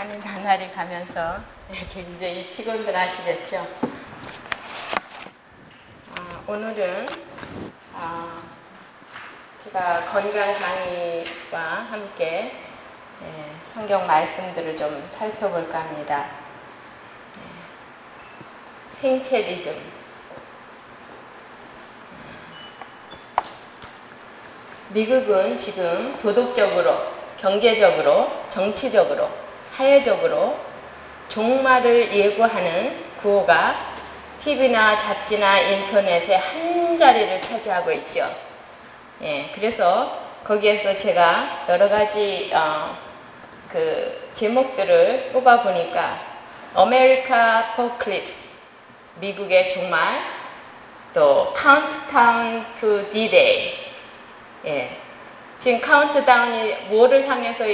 시간이 나날이 가면서 굉장히 피곤들 하시겠죠. 오늘은 제가 건강 강의와 함께 성경 말씀들을 좀 살펴볼까 합니다. 생체 리듬. 미국은 지금 도덕적으로, 경제적으로, 정치적으로, 사회적으로 종말을 예고하는 구호가 TV나 잡지나 인터넷에 한 자리를 차지하고 있죠. 그래서 거기에서 제가 여러 가지 그 제목들을 뽑아 보니까 America Apocalypse, 미국의 종말, 또 Countdown to D-Day. 지금 카운트다운이 뭐를 향해서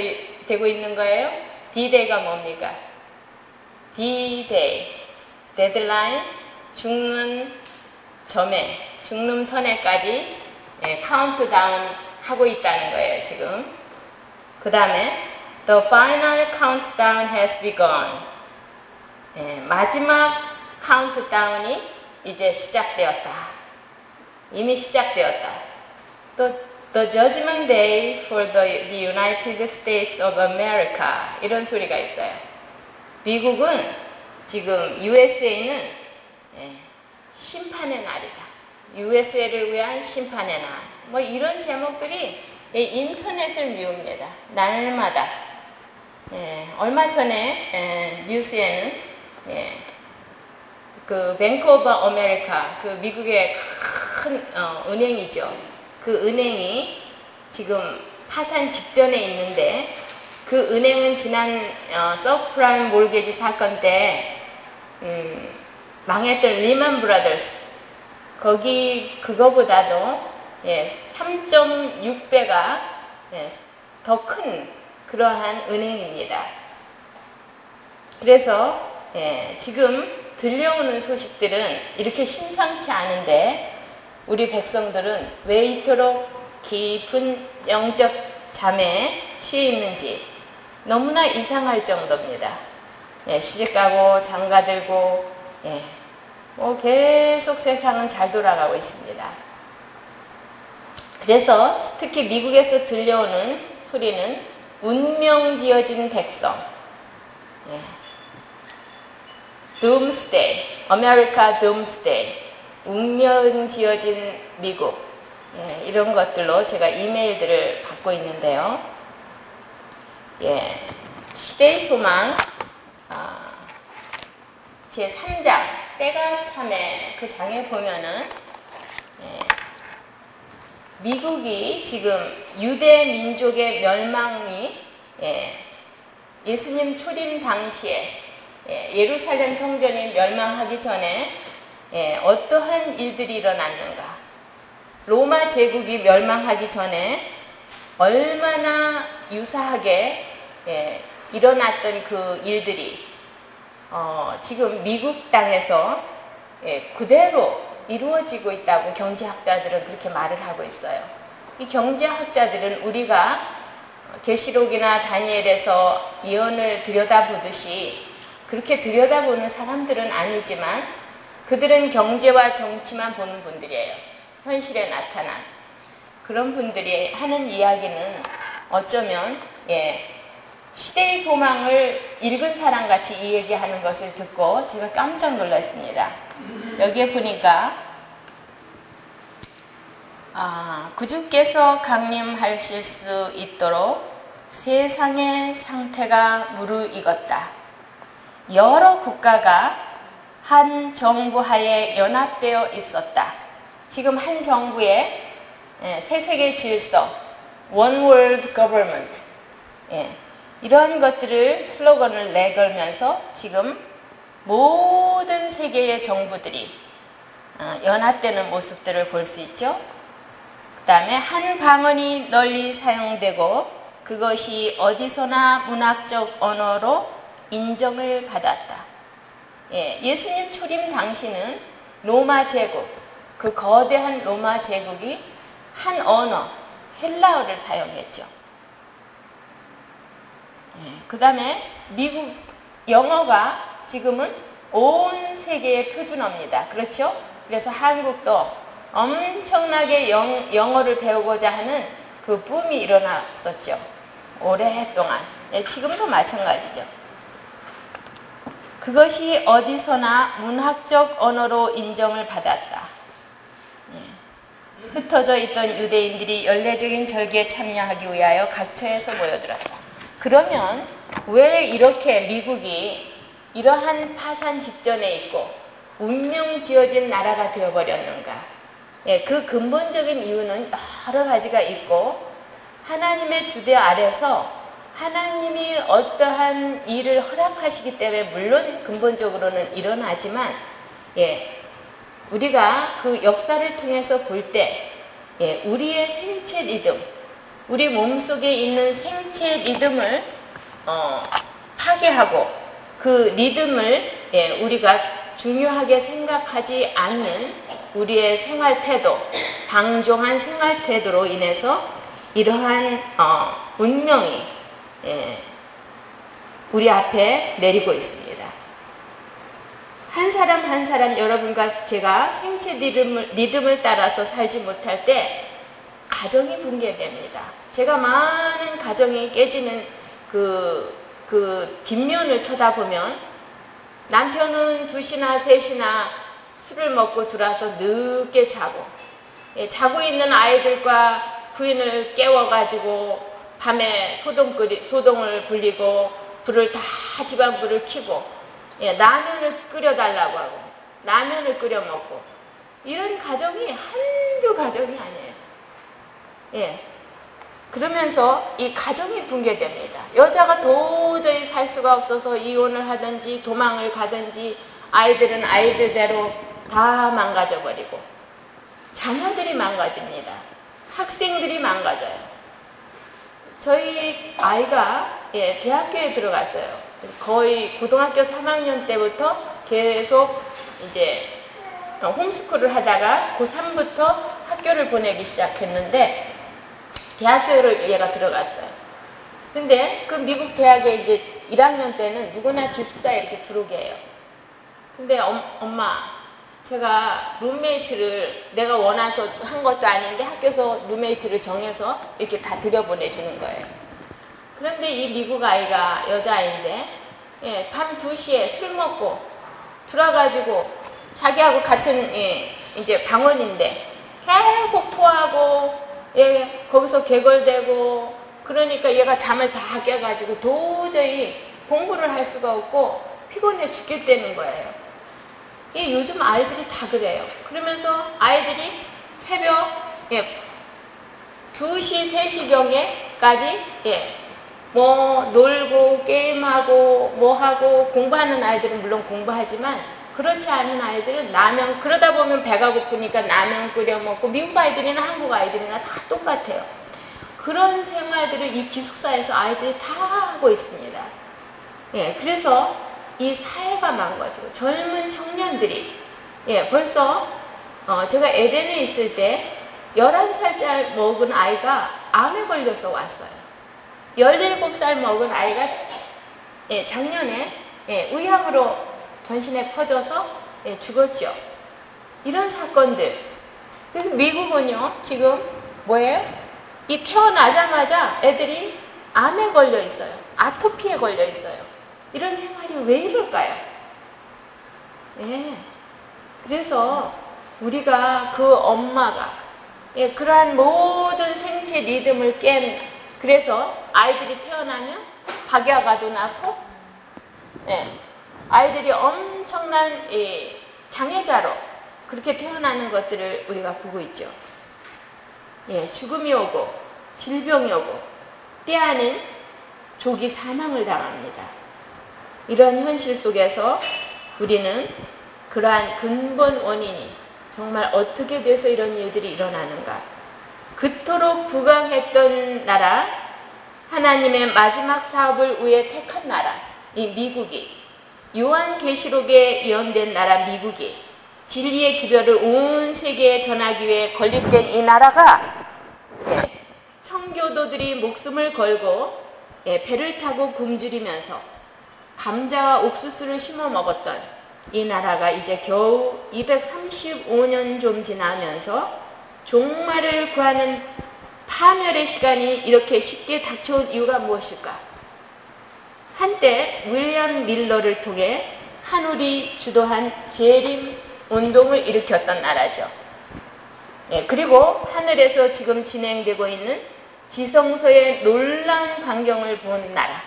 되고 있는 거예요? D-Day가 뭡니까? D-Day, 데드라인, 죽는 점에, 죽는 선에까지 카운트다운 하고 있다는 거예요, 지금. 그 다음에 The final countdown has begun. 마지막 카운트다운이 이제 시작되었다. 이미 시작되었다. 또 The Judgment Day for the United States of America, 이런 소리가 있어요. 미국은 지금 USA는 심판의 날이다. USA를 위한 심판의 날. 뭐 이런 제목들이 인터넷을 미웁니다. 날마다. 얼마 전에 뉴스에는 그 뱅크 오브 아메리카, 그 미국의 큰 은행이죠. 그 은행이 지금 파산 직전에 있는데, 그 은행은 지난 서프라임 몰게지 사건 때 망했던 리만 브라더스, 그거보다도 3.6배가 더 큰 그러한 은행입니다. 그래서 지금 들려오는 소식들은 이렇게 심상치 않은데, 우리 백성들은 왜 이토록 깊은 영적 잠에 취해 있는지 너무나 이상할 정도입니다. 시집가고 장가들고 뭐 계속 세상은 잘 돌아가고 있습니다. 그래서 특히 미국에서 들려오는 소리는 운명지어진 백성, Doomsday, America Doomsday, 운명지어진 미국, 이런 것들로 제가 이메일들을 받고 있는데요. 시대의 소망 제 3장 때가 참에 그 장에 보면은 미국이 지금 유대 민족의 멸망이 예수님 초림 당시에 예루살렘 성전이 멸망하기 전에 어떠한 일들이 일어났는가? 로마 제국이 멸망하기 전에 얼마나 유사하게 일어났던 그 일들이 지금 미국 땅에서 그대로 이루어지고 있다고 경제학자들은 그렇게 말을 하고 있어요. 이 경제학자들은 우리가 계시록이나 다니엘에서 예언을 들여다보듯이 그렇게 들여다보는 사람들은 아니지만, 그들은 경제와 정치만 보는 분들이에요. 현실에 나타난 그런 분들이 하는 이야기는 어쩌면 시대의 소망을 읽은 사람같이 이 얘기하는 것을 듣고 제가 깜짝 놀랐습니다. 여기에 보니까 구주께서 강림하실 수 있도록 세상의 상태가 무르익었다. 여러 국가가 한 정부 하에 연합되어 있었다. 지금 한 정부의 세세계 질서, One World Government, 이런 것들을 슬로건을 내걸면서 지금 모든 세계의 정부들이 연합되는 모습들을 볼 수 있죠. 그 다음에 한 방언이 널리 사용되고 그것이 어디서나 문학적 언어로 인정을 받았다. 예수님 초림 당시는 로마 제국, 그 거대한 로마 제국이 한 언어, 헬라어를 사용했죠. 그 다음에 미국 영어가 지금은 온 세계의 표준어입니다. 그렇죠? 그래서 한국도 엄청나게 영어를 배우고자 하는 그 붐이 일어났었죠. 오랫동안. 지금도 마찬가지죠. 그것이 어디서나 문학적 언어로 인정을 받았다. 흩어져 있던 유대인들이 연례적인 절기에 참여하기 위하여 각처에서 모여들었다. 그러면 왜 이렇게 미국이 이러한 파산 직전에 있고 운명 지어진 나라가 되어버렸는가? 그 근본적인 이유는 여러 가지가 있고 하나님의 주대 아래서 하나님이 어떠한 일을 허락하시기 때문에 물론 근본적으로는 일어나지만 우리가 그 역사를 통해서 볼 때 우리의 생체 리듬, 우리 몸속에 있는 생체 리듬을 파괴하고 그 리듬을 우리가 중요하게 생각하지 않는 우리의 생활 태도, 방종한 생활 태도로 인해서 이러한 운명이 우리 앞에 내리고 있습니다. 한 사람 한 사람 여러분과 제가 생체 리듬을 따라서 살지 못할 때 가정이 붕괴됩니다. 제가 많은 가정이 깨지는 그 뒷면을 쳐다보면 남편은 2시나 3시나 술을 먹고 들어와서 늦게 자고 자고 있는 아이들과 부인을 깨워가지고 밤에 소동을 불리고 불을 다 집안 불을 켜고 라면을 끓여달라고 하고 라면을 끓여 먹고 이런 가정이 한두 가정이 아니에요. 그러면서 이 가정이 붕괴됩니다. 여자가 도저히 살 수가 없어서 이혼을 하든지 도망을 가든지 아이들은 아이들대로 다 망가져버리고 자녀들이 망가집니다. 학생들이 망가져요. 저희 아이가 대학교에 들어갔어요. 거의 고등학교 3학년 때부터 계속 이제 홈스쿨을 하다가 고3부터 학교를 보내기 시작했는데 대학교를 얘가 들어갔어요. 근데 그 미국 대학에 이제 1학년 때는 누구나 기숙사에 이렇게 들어오게 해요. 근데 엄마, 제가 룸메이트를 내가 원해서 한 것도 아닌데 학교에서 룸메이트를 정해서 이렇게 다 들여보내주는 거예요. 그런데 이 미국 아이가 여자아이인데 밤 2시에 술 먹고 들어가지고 자기하고 같은 이제 방원인데 계속 토하고 거기서 개걸대고 그러니까 얘가 잠을 다 깨가지고 도저히 공부를 할 수가 없고 피곤해 죽겠다는 거예요. 요즘 아이들이 다 그래요. 그러면서 아이들이 새벽 2시, 3시경에까지 뭐 놀고 게임하고 뭐하고 공부하는 아이들은 물론 공부하지만 그렇지 않은 아이들은 라면, 그러다 보면 배가 고프니까 라면 끓여 먹고 미국 아이들이나 한국 아이들이나 다 똑같아요. 그런 생활들을 이 기숙사에서 아이들이 다 하고 있습니다. 그래서 이 사회가 망가지고 젊은 청년들이 벌써 제가 에덴에 있을 때 11살짜리 먹은 아이가 암에 걸려서 왔어요. 17살 먹은 아이가 작년에 의학으로 전신에 퍼져서 죽었죠. 이런 사건들. 그래서 미국은요 지금 뭐예요? 이 태어나자마자 애들이 암에 걸려 있어요. 아토피에 걸려 있어요. 이런 생활이 왜 이럴까요? 그래서 우리가 그 엄마가 그러한 모든 생체 리듬을 깬, 그래서 아이들이 태어나면 박야가도 낳고 아이들이 엄청난 장애자로 그렇게 태어나는 것들을 우리가 보고 있죠. 죽음이 오고 질병이 오고 때아닌 조기 사망을 당합니다. 이런 현실 속에서 우리는 그러한 근본 원인이 정말 어떻게 돼서 이런 일들이 일어나는가, 그토록 부강했던 나라, 하나님의 마지막 사업을 위해 택한 나라, 이 미국이, 요한계시록에 예언된 나라 미국이 진리의 기별을 온 세계에 전하기 위해 건립된 이 나라가 청교도들이 목숨을 걸고 배를 타고 굶주리면서 감자와 옥수수를 심어 먹었던 이 나라가 이제 겨우 235년 좀 지나면서 종말을 구하는 파멸의 시간이 이렇게 쉽게 닥쳐온 이유가 무엇일까? 한때 윌리엄 밀러를 통해 한울이 주도한 재림 운동을 일으켰던 나라죠. 그리고 하늘에서 지금 진행되고 있는 지성소의 놀라운 광경을 본 나라,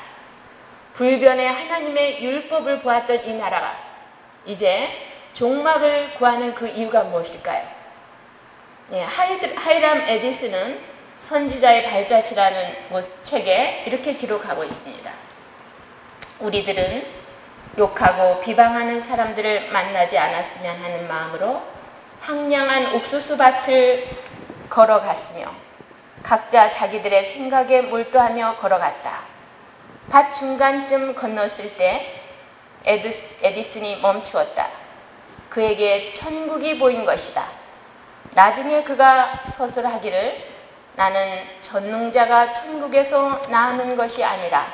불변의 하나님의 율법을 보았던 이 나라가 이제 종말을 구하는 그 이유가 무엇일까요? 하이람 에디슨은 선지자의 발자취라는 책에 이렇게 기록하고 있습니다. 우리들은 욕하고 비방하는 사람들을 만나지 않았으면 하는 마음으로 황량한 옥수수밭을 걸어갔으며 각자 자기들의 생각에 몰두하며 걸어갔다. 밭 중간쯤 건넜을 때 에디슨이 멈추었다. 그에게 천국이 보인 것이다. 나중에 그가 서술하기를 나는 전능자가 천국에서 나오는 것이 아니라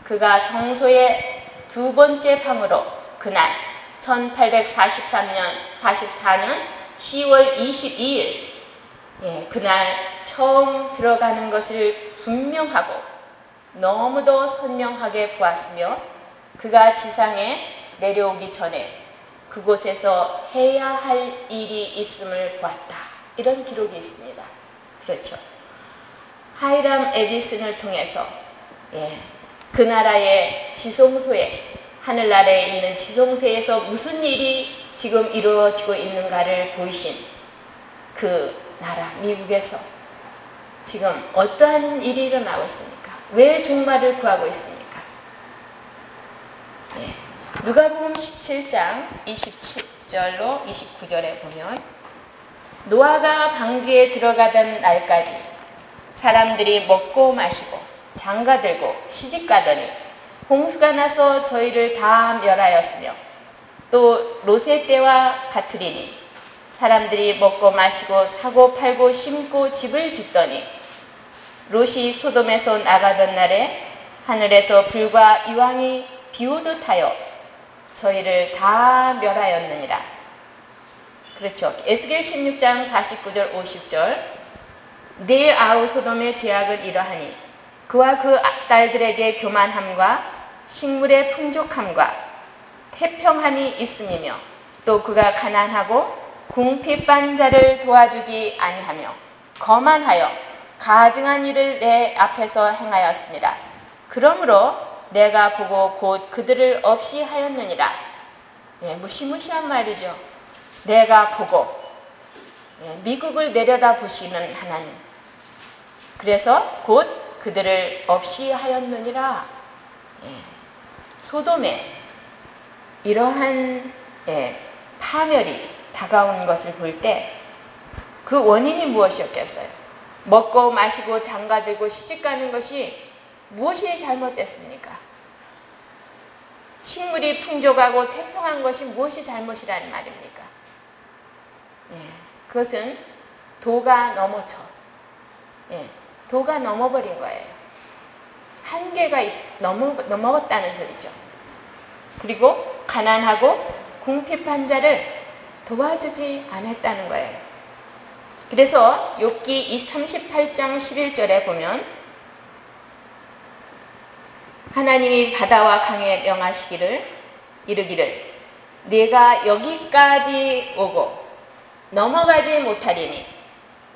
그가 성소의 두 번째 방으로 그날 1844년 10월 22일 그날 처음 들어가는 것을 분명하고 너무도 선명하게 보았으며 그가 지상에 내려오기 전에 그곳에서 해야 할 일이 있음을 보았다. 이런 기록이 있습니다. 그렇죠. 하이람 에디슨을 통해서 그 나라의 지성소에 하늘나라에 있는 지성소에서 무슨 일이 지금 이루어지고 있는가를 보이신 그 나라 미국에서 지금 어떠한 일이 일어나고 있습니까? 왜 종말을 구하고 있습니까? 누가복음 17장 27절로 29절에 보면 노아가 방주에 들어가던 날까지 사람들이 먹고 마시고 장가들고 시집가더니 홍수가 나서 저희를 다 멸하였으며 또 롯의 때와 같으리니 사람들이 먹고 마시고 사고 팔고 심고 집을 짓더니 롯이 소돔에서 나가던 날에 하늘에서 불과 이왕이 비오듯 하여 저희를 다 멸하였느니라. 그렇죠. 에스겔 16장 49절 50절 네 아우 소돔의 죄악을 이러하니 그와 그 딸들에게 교만함과 식물의 풍족함과 태평함이 있음이며 또 그가 가난하고 궁핍한 자를 도와주지 아니하며 거만하여 가증한 일을 내 앞에서 행하였습니다. 그러므로 내가 보고 곧 그들을 없이 하였느니라. 무시무시한 말이죠. 내가 보고 미국을 내려다 보시는 하나님. 그래서 곧 그들을 없이 하였느니라. 소돔에 이러한 파멸이 다가온 것을 볼 때 그 원인이 무엇이었겠어요? 먹고 마시고 장가들고 시집가는 것이 무엇이 잘못됐습니까? 식물이 풍족하고 태평한 것이 무엇이 잘못이라는 말입니까? 그것은 도가 도가 넘어버린 거예요. 한계가 넘어갔다는 소리죠. 그리고 가난하고 궁핍한 자를 도와주지 않았다는 거예요. 그래서 욥기 38장 11절에 보면 하나님이 바다와 강에 명하시기를 이르기를 네가 여기까지 오고 넘어가지 못하리니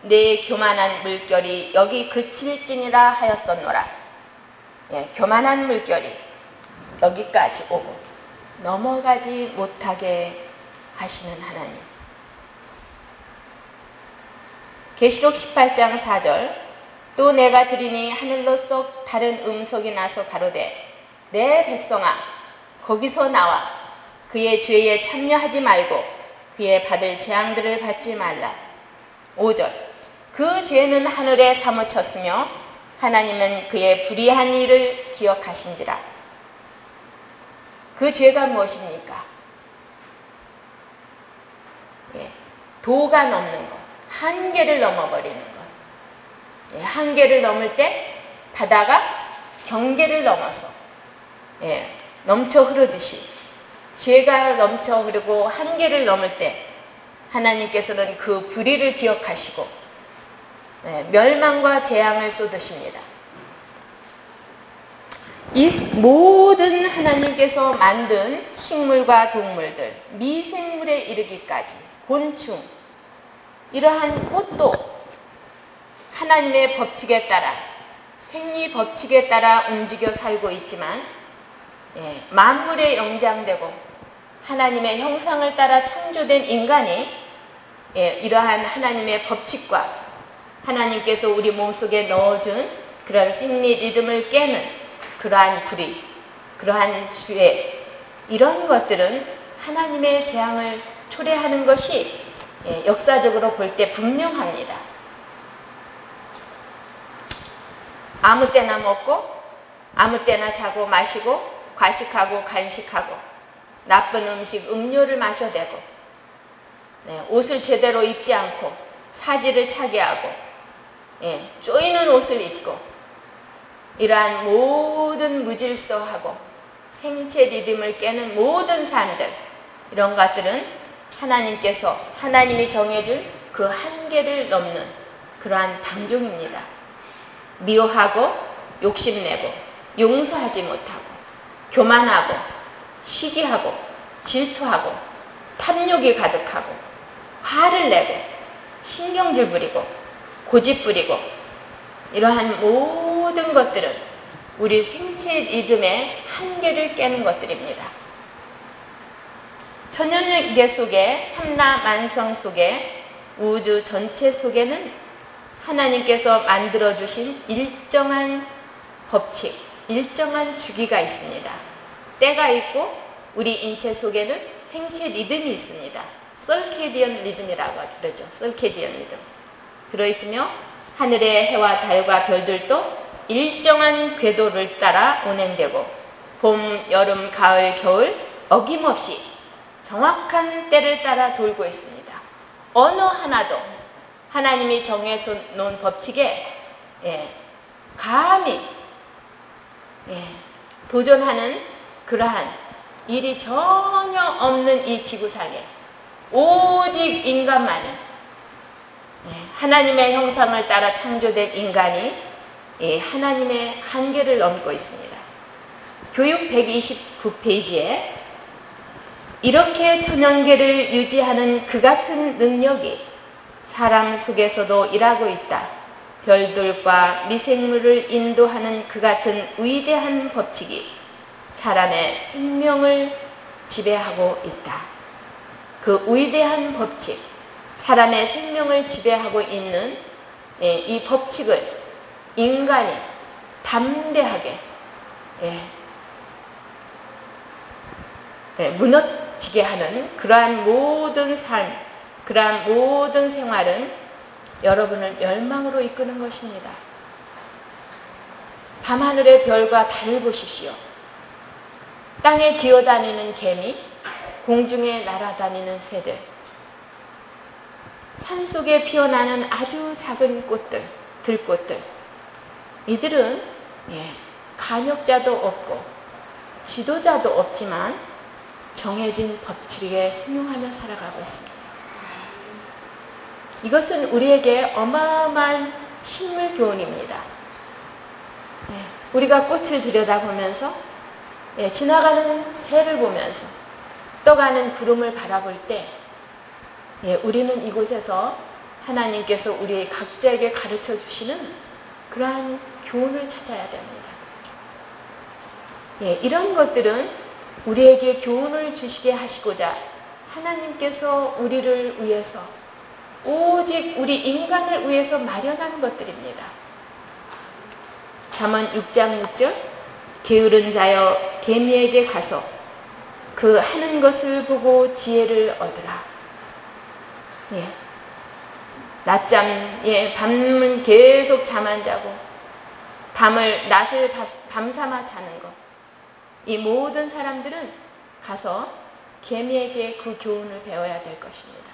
내 교만한 물결이 여기 그칠지니라 하였었노라. 교만한 물결이 여기까지 오고 넘어가지 못하게 하시는 하나님. 계시록 18장 4절 또 내가 들으니 하늘로 쏙 다른 음성이 나서 가로되 내 백성아 거기서 나와 그의 죄에 참여하지 말고 그의 받을 재앙들을 받지 말라. 5절 그 죄는 하늘에 사무쳤으며 하나님은 그의 불의한 일을 기억하신지라. 그 죄가 무엇입니까? 도가 넘는 것, 한계를 넘어버리는 것. 한계를 넘을 때 바다가 경계를 넘어서 넘쳐 흐르듯이 죄가 넘쳐 흐르고 한계를 넘을 때 하나님께서는 그 불의를 기억하시고 멸망과 재앙을 쏟으십니다. 이 모든 하나님께서 만든 식물과 동물들, 미생물에 이르기까지 곤충, 이러한 꽃도 하나님의 법칙에 따라, 생리 법칙에 따라 움직여 살고 있지만 만물에 영장되고 하나님의 형상을 따라 창조된 인간이 이러한 하나님의 법칙과 하나님께서 우리 몸속에 넣어준 그런 생리 리듬을 깨는 그러한 불의, 그러한 죄, 이런 것들은 하나님의 재앙을 초래하는 것이 역사적으로 볼 때 분명합니다. 아무 때나 먹고 아무 때나 자고 마시고 과식하고 간식하고 나쁜 음식, 음료를 마셔대고 옷을 제대로 입지 않고 사지를 차게 하고 쪼이는 옷을 입고 이러한 모든 무질서하고 생체 리듬을 깨는 모든 삶들, 이런 것들은 하나님께서 하나님이 정해준 그 한계를 넘는 그러한 방종입니다. 미워하고 욕심내고 용서하지 못하고 교만하고 시기하고 질투하고 탐욕이 가득하고 화를 내고 신경질 부리고 고집 부리고 이러한 모든 것들은 우리 생체 리듬의 한계를 깨는 것들입니다. 천연계 속에 삼라만상 속에 우주 전체 속에는 하나님께서 만들어주신 일정한 법칙, 일정한 주기가 있습니다. 때가 있고 우리 인체 속에는 생체 리듬이 있습니다. 설케디언 리듬이라고 그러죠. 설케디언 리듬. 들어있으며 하늘의 해와 달과 별들도 일정한 궤도를 따라 운행되고 봄, 여름, 가을, 겨울 어김없이 정확한 때를 따라 돌고 있습니다. 어느 하나도 하나님이 정해서 놓은 법칙에 감히 도전하는 그러한 일이 전혀 없는 이 지구상에 오직 인간만이 하나님의 형상을 따라 창조된 인간이 하나님의 한계를 넘고 있습니다. 교육 129페이지에 이렇게 천연계를 유지하는 그 같은 능력이 사람 속에서도 일하고 있다. 별들과 미생물을 인도하는 그 같은 위대한 법칙이 사람의 생명을 지배하고 있다. 그 위대한 법칙, 사람의 생명을 지배하고 있는 이 법칙을 인간이 담대하게 무너지게 하는 그러한 모든 삶, 그러한 모든 생활은 여러분을 멸망으로 이끄는 것입니다. 밤하늘의 별과 달을 보십시오. 땅에 기어다니는 개미, 공중에 날아다니는 새들, 산속에 피어나는 아주 작은 꽃들, 들꽃들, 이들은 간역자도 없고 지도자도 없지만 정해진 법칙에 순응하며 살아가고 있습니다. 이것은 우리에게 어마어마한 식물 교훈입니다. 우리가 꽃을 들여다보면서 지나가는 새를 보면서 떠가는 구름을 바라볼 때 우리는 이곳에서 하나님께서 우리 각자에게 가르쳐 주시는 그러한 교훈을 찾아야 됩니다. 이런 것들은 우리에게 교훈을 주시게 하시고자 하나님께서 우리를 위해서 오직 우리 인간을 위해서 마련한 것들입니다. 잠언 6장 6절 게으른 자여 개미에게 가서 그 하는 것을 보고 지혜를 얻으라. 낮잠, 밤은 계속 잠 안 자고 낮을 밤삼아 자는 것, 이 모든 사람들은 가서 개미에게 그 교훈을 배워야 될 것입니다.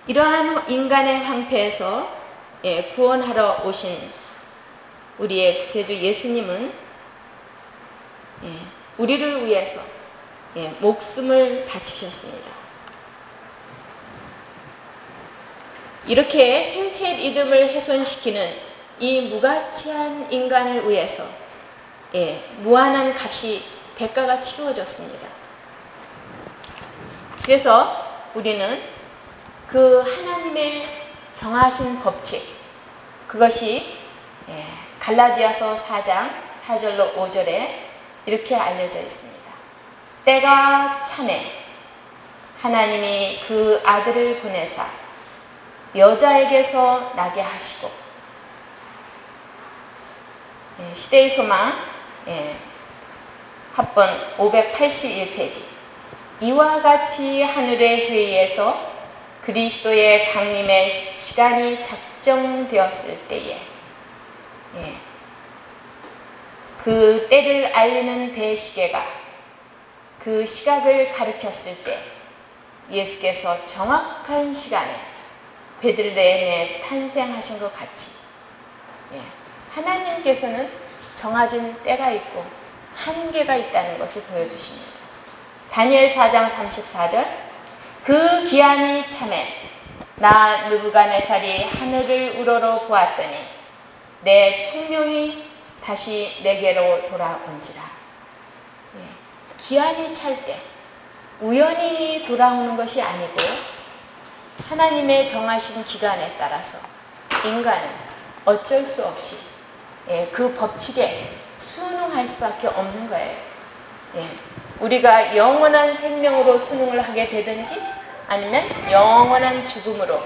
이러한 인간의 황폐에서 구원하러 오신 우리의 구세주 예수님은 우리를 위해서 목숨을 바치셨습니다. 이렇게 생체 리듬을 훼손시키는 이 무가치한 인간을 위해서 무한한 값이 대가가 치루어졌습니다. 그래서 우리는 그 하나님의 정하신 법칙, 그것이 갈라디아서 4장 4절로 5절에 이렇게 알려져 있습니다. 때가 차매 하나님이 그 아들을 보내사 여자에게서 나게 하시고, 시대의 소망 합본 581페이지. 이와 같이 하늘의 회의에서 그리스도의 강림의 시간이 작정되었을 때에 그 때를 알리는 대시계가 그 시각을 가리켰을 때 예수께서 정확한 시간에 베들레헴에 탄생하신 것 같이 하나님께서는 정해진 때가 있고 한계가 있다는 것을 보여주십니다. 다니엘 4장 34절. 그 기한이 차매 나 느부갓네살이 하늘을 우러러 보았더니 내 총명이 다시 내게로 돌아온지라. 기한이 찰 때 우연히 돌아오는 것이 아니고 하나님의 정하신 기간에 따라서 인간은 어쩔 수 없이 그 법칙에 순응할 수밖에 없는 거예요. 우리가 영원한 생명으로 순응을 하게 되든지 아니면 영원한 죽음으로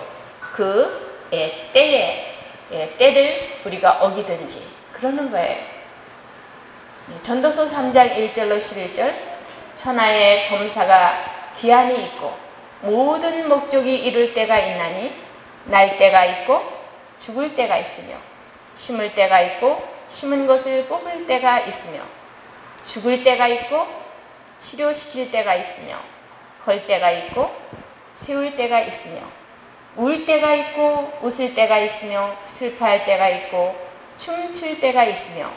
그 때를 우리가 어기든지 그러는 거예요. 전도서 3장 1절로 11절. 천하의 범사가 기한이 있고 모든 목적이 이룰 때가 있나니 날 때가 있고 죽을 때가 있으며 심을 때가 있고 심은 것을 뽑을 때가 있으며 죽을 때가 있고 치료시킬 때가 있으며 헐 때가 있고 세울 때가 있으며 울 때가 있고 웃을 때가 있으며 슬퍼할 때가 있고 춤출 때가 있으며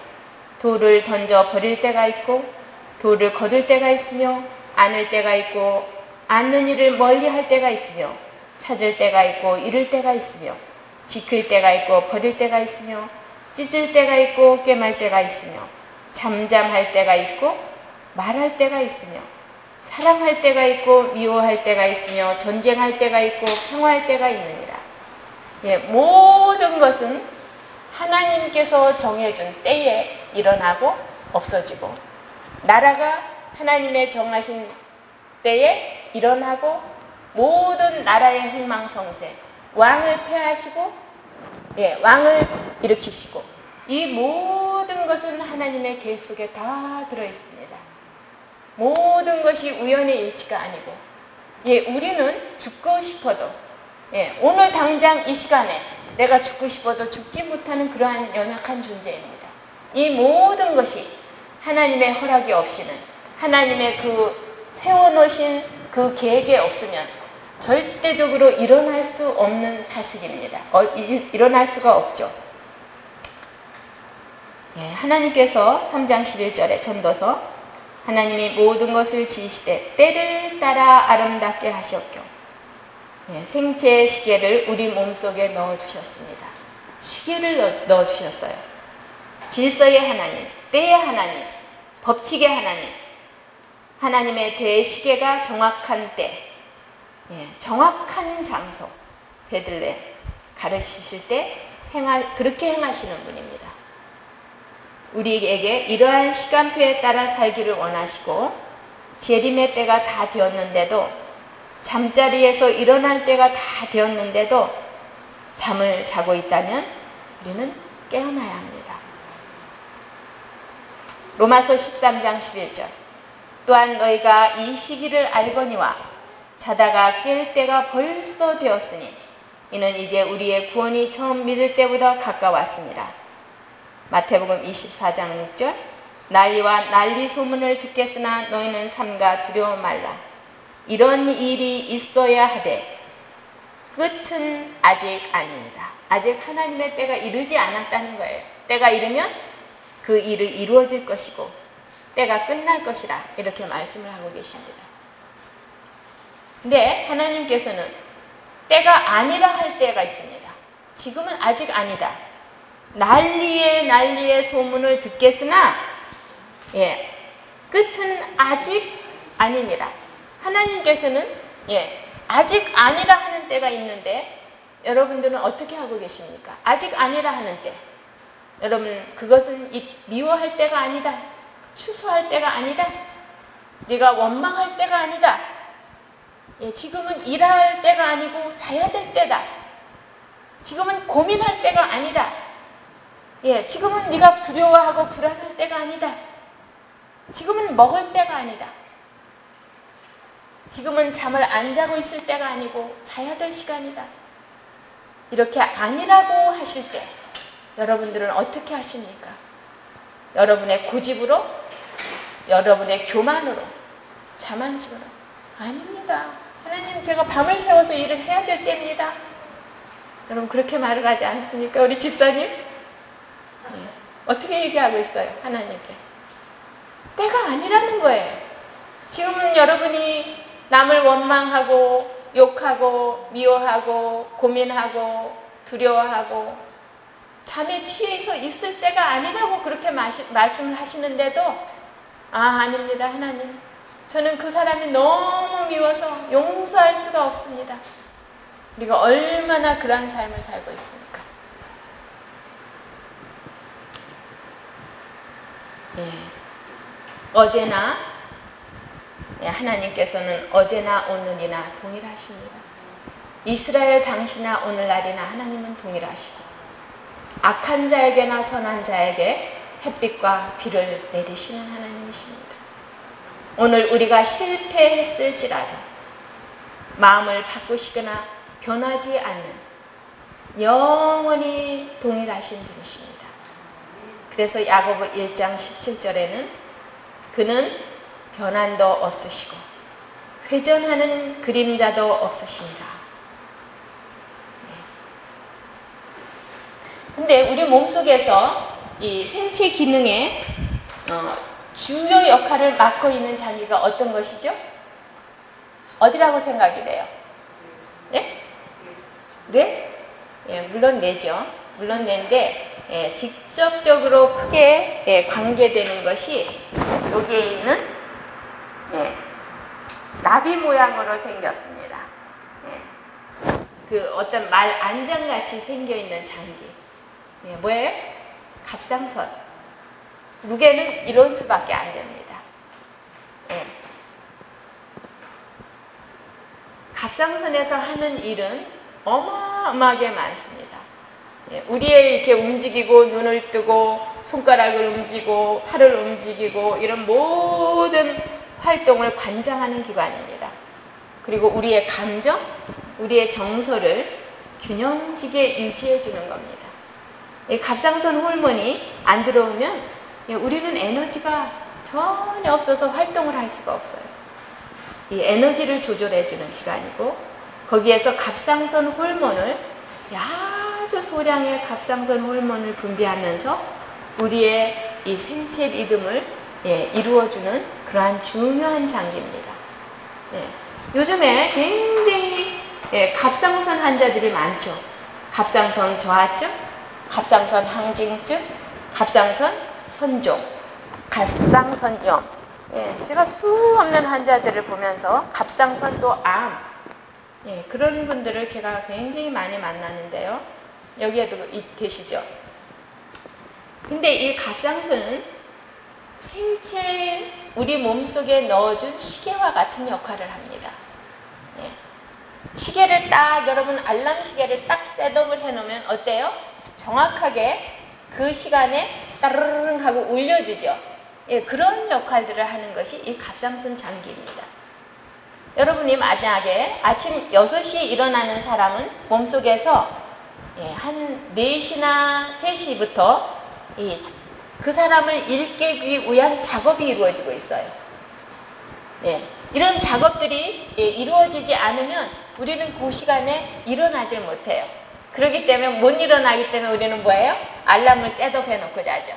돌을 던져 버릴 때가 있고 돌을 거둘 때가 있으며 안을 때가 있고 않는 일을 멀리할 때가 있으며 찾을 때가 있고 잃을 때가 있으며 지킬 때가 있고 버릴 때가 있으며 찢을 때가 있고 꿰말 때가 있으며 잠잠할 때가 있고 말할 때가 있으며 사랑할 때가 있고 미워할 때가 있으며 전쟁할 때가 있고 평화할 때가 있느니라. 모든 것은 하나님께서 정해준 때에 일어나고 없어지고 나라가 하나님의 정하신 때에 일어나고 모든 나라의 흥망성쇠 왕을 폐하시고 왕을 일으키시고 이 모든 것은 하나님의 계획 속에 다 들어있습니다. 모든 것이 우연의 일치가 아니고 우리는 죽고 싶어도 오늘 당장 이 시간에 내가 죽고 싶어도 죽지 못하는 그러한 연약한 존재입니다. 이 모든 것이 하나님의 허락이 없이는 하나님의 그 세워놓으신 그 계획에 없으면 절대적으로 일어날 수 없는 사실입니다. 일어날 수가 없죠. 하나님께서 3장 11절에 전도서 하나님이 모든 것을 지으시되 때를 따라 아름답게 하셨고 생체의 시계를 우리 몸속에 넣어주셨습니다. 시계를 넣어주셨어요. 질서의 하나님, 때의 하나님, 법칙의 하나님, 하나님의 대시계가 정확한 때, 정확한 장소, 베들레헴 가르치실 때 그렇게 행하시는 분입니다. 우리에게 이러한 시간표에 따라 살기를 원하시고 재림의 때가 다 되었는데도 잠자리에서 일어날 때가 다 되었는데도 잠을 자고 있다면 우리는 깨어나야 합니다. 로마서 13장 11절. 또한 너희가 이 시기를 알거니와 자다가 깰 때가 벌써 되었으니 이는 이제 우리의 구원이 처음 믿을 때보다 가까웠습니다. 마태복음 24장 6절. 난리와 난리 소문을 듣겠으나 너희는 삼가 두려워 말라. 이런 일이 있어야 하되 끝은 아직 아니니라. 아직 하나님의 때가 이르지 않았다는 거예요. 때가 이르면 그 일이 이루어질 것이고 때가 끝날 것이라 이렇게 말씀을 하고 계십니다. 근데 하나님께서는 때가 아니라 할 때가 있습니다. 지금은 아직 아니다. 난리의 소문을 듣겠으나 끝은 아직 아니니라. 하나님께서는 아직 아니라 하는 때가 있는데 여러분들은 어떻게 하고 계십니까? 아직 아니라 하는 때. 여러분 그것은 미워할 때가 아니다. 추수할 때가 아니다. 네가 원망할 때가 아니다. 지금은 일할 때가 아니고 자야 될 때다. 지금은 고민할 때가 아니다. 지금은 네가 두려워하고 불안할 때가 아니다. 지금은 먹을 때가 아니다. 지금은 잠을 안 자고 있을 때가 아니고 자야 될 시간이다. 이렇게 아니라고 하실 때 여러분들은 어떻게 하십니까? 여러분의 고집으로? 여러분의 교만으로? 자만심으로? 아닙니다. 하나님 제가 밤을 새워서 일을 해야 될 때입니다. 여러분 그렇게 말을 하지 않습니까? 우리 집사님? 어떻게 얘기하고 있어요? 하나님께. 때가 아니라는 거예요. 지금은 여러분이 남을 원망하고 욕하고 미워하고 고민하고 두려워하고 잠에 취해서 있을 때가 아니라고 그렇게 말씀을 하시는데도 아닙니다. 하나님 저는 그 사람이 너무 미워서 용서할 수가 없습니다. 우리가 얼마나 그러한 삶을 살고 있습니까? 어제나 하나님께서는 어제나 오늘이나 동일하십니다. 이스라엘 당시나 오늘날이나 하나님은 동일하시고 악한 자에게나 선한 자에게 햇빛과 비를 내리시는 하나님이십니다. 오늘 우리가 실패했을지라도 마음을 바꾸시거나 변하지 않는 영원히 동일하신 분이십니다. 그래서 야고보 1장 17절에는 그는 변함도 없으시고 회전하는 그림자도 없으신다. 근데 우리 몸속에서 이 생체 기능에 주요 역할을 맡고 있는 장기가 어떤 것이죠? 어디라고 생각이 돼요? 네? 뇌? 물론 뇌죠. 물론 뇌인데 직접적으로 크게 관계되는 것이 여기에 있는 나비 모양으로 생겼습니다. 그 어떤 말 안장같이 생겨있는 장기. 뭐예요? 갑상선. 무게는 이런 수밖에 안 됩니다. 갑상선에서 하는 일은 어마어마하게 많습니다. 우리의 이렇게 움직이고 눈을 뜨고 손가락을 움직이고 팔을 움직이고 이런 모든 활동을 관장하는 기관입니다. 그리고 우리의 감정, 우리의 정서를 균형지게 유지해 주는 겁니다. 이 갑상선 호르몬이 안 들어오면 우리는 에너지가 전혀 없어서 활동을 할 수가 없어요. 이 에너지를 조절해 주는 기관이고 거기에서 갑상선 호르몬을 아주 소량의 갑상선 호르몬을 분비하면서 우리의 이 생체 리듬을 이루어주는 그러한 중요한 장기입니다. 요즘에 굉장히 갑상선 환자들이 많죠. 갑상선 저하증, 갑상선 항진증, 갑상선 선종, 갑상선염. 제가 수 없는 환자들을 보면서 갑상선 또 암, 그런 분들을 제가 굉장히 많이 만나는데요. 여기에도 계시죠. 근데 이 갑상선은 생체 우리 몸속에 넣어준 시계와 같은 역할을 합니다. 시계를 딱 여러분 알람 시계를 딱 셋업을 해놓으면 어때요? 정확하게 그 시간에 따르릉 하고 울려주죠. 그런 역할들을 하는 것이 이 갑상선 장기입니다. 여러분이 만약에 아침 6시에 일어나는 사람은 몸속에서 한 4시나 3시부터 그 사람을 일깨우기 위한 작업이 이루어지고 있어요. 이런 작업들이 이루어지지 않으면 우리는 그 시간에 일어나질 못해요. 그렇기 때문에 못 일어나기 때문에 우리는 뭐예요? 알람을 셋업 해놓고 자죠.